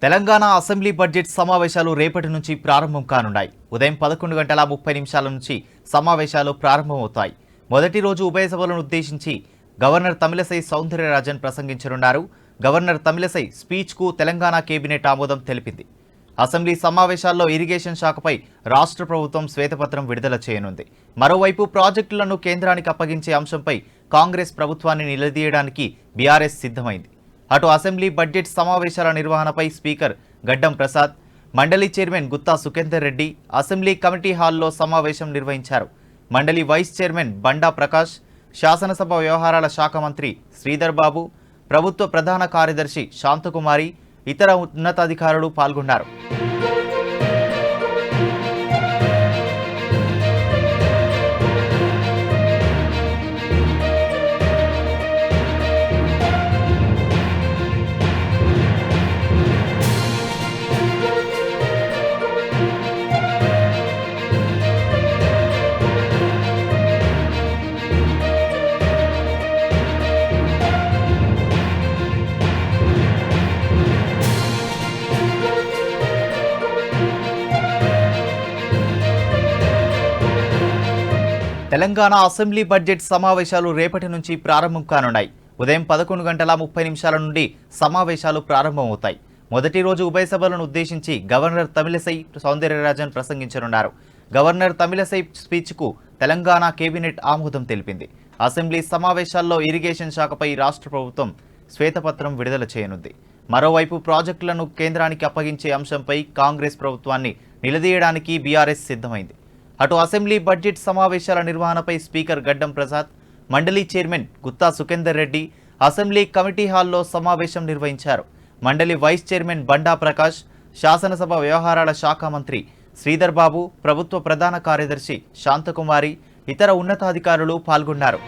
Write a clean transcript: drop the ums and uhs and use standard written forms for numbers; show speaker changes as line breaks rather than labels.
Telangana assembly budget సమావేశాలు రేపటి నుంచి ప్రారంభం కానున్నాయి. ఉదయం 11:30 నుంచి సమావేశాలు ప్రారంభమవుతాయి. మొదటి రోజు ఉభయ సభలను ఉద్దేశించి గవర్నర్ తమిళసై సౌందరరాజన్ ప్రసంగించనున్నారు. గవర్నర్ తమిళసై స్పీచ్కు తెలంగాణ కేబినెట్ ఆమోదం తెలిపింది. అసెంబ్లీ సమావేశాల్లో ఇరిగేషన్ శాఖపై రాష్ట్ర ప్రభుత్వం శ్వేతపత్రం విడుదల చేయనుంది. మరోవైపు ప్రాజెక్టులను కేంద్రానికి అప్పగించే అంశంపై కాంగ్రెస్ ప్రభుత్వాన్ని నిలదీయడానికి బీఆర్ఎస్ సిద్ధమైంది. అటు అసెంబ్లీ బడ్జెట్ సమావేశాల నిర్వహణపై స్పీకర్ గడ్డం ప్రసాద్, మండలి chairman Gutha Sukhender Reddy assembly committee హాల్లో సమావేశం నిర్వహించారు. మండలి వైస్ చైర్మన్ బండా ప్రకాష్, శాసనసభ వ్యవహారాల శాఖ మంత్రి శ్రీధర్ బాబు, ప్రభుత్వ ప్రధాన కార్యదర్శి శాంతకుమారి, ఇతర ఉన్నతాధికారులు పాల్గొన్నారు. తెలంగాణ అసెంబ్లీ బడ్జెట్ సమావేశాలు రేపటి నుంచి ప్రారంభం కానున్నాయి. ఉదయం 11:30 నుండి సమావేశాలు ప్రారంభమవుతాయి. మొదటి రోజు ఉభయ సభలను ఉద్దేశించి గవర్నర్ తమిళసై సౌందరరాజన్ ప్రసంగించనున్నారు. గవర్నర్ తమిళసై స్పీచ్కు తెలంగాణ కేబినెట్ ఆమోదం తెలిపింది. అసెంబ్లీ సమావేశాల్లో ఇరిగేషన్ శాఖపై రాష్ట్ర ప్రభుత్వం శ్వేతపత్రం విడుదల చేయనుంది. మరోవైపు ప్రాజెక్టులను కేంద్రానికి అప్పగించే అంశంపై కాంగ్రెస్ ప్రభుత్వాన్ని నిలదీయడానికి బీఆర్ఎస్ సిద్ధమైంది. అటు అసెంబ్లీ బడ్జెట్ సమావేశాల నిర్వహణపై స్పీకర్ గడ్డం ప్రసాద్, మండలి chairman Gutha Sukhender Reddy assembly committee హాల్లో సమావేశం నిర్వహించారు. మండలి వైస్ చైర్మన్ బండా ప్రకాష్, శాసనసభ వ్యవహారాల శాఖ మంత్రి శ్రీధర్ బాబు, ప్రభుత్వ ప్రధాన కార్యదర్శి శాంతకుమారి, ఇతర ఉన్నతాధికారులు పాల్గొన్నారు.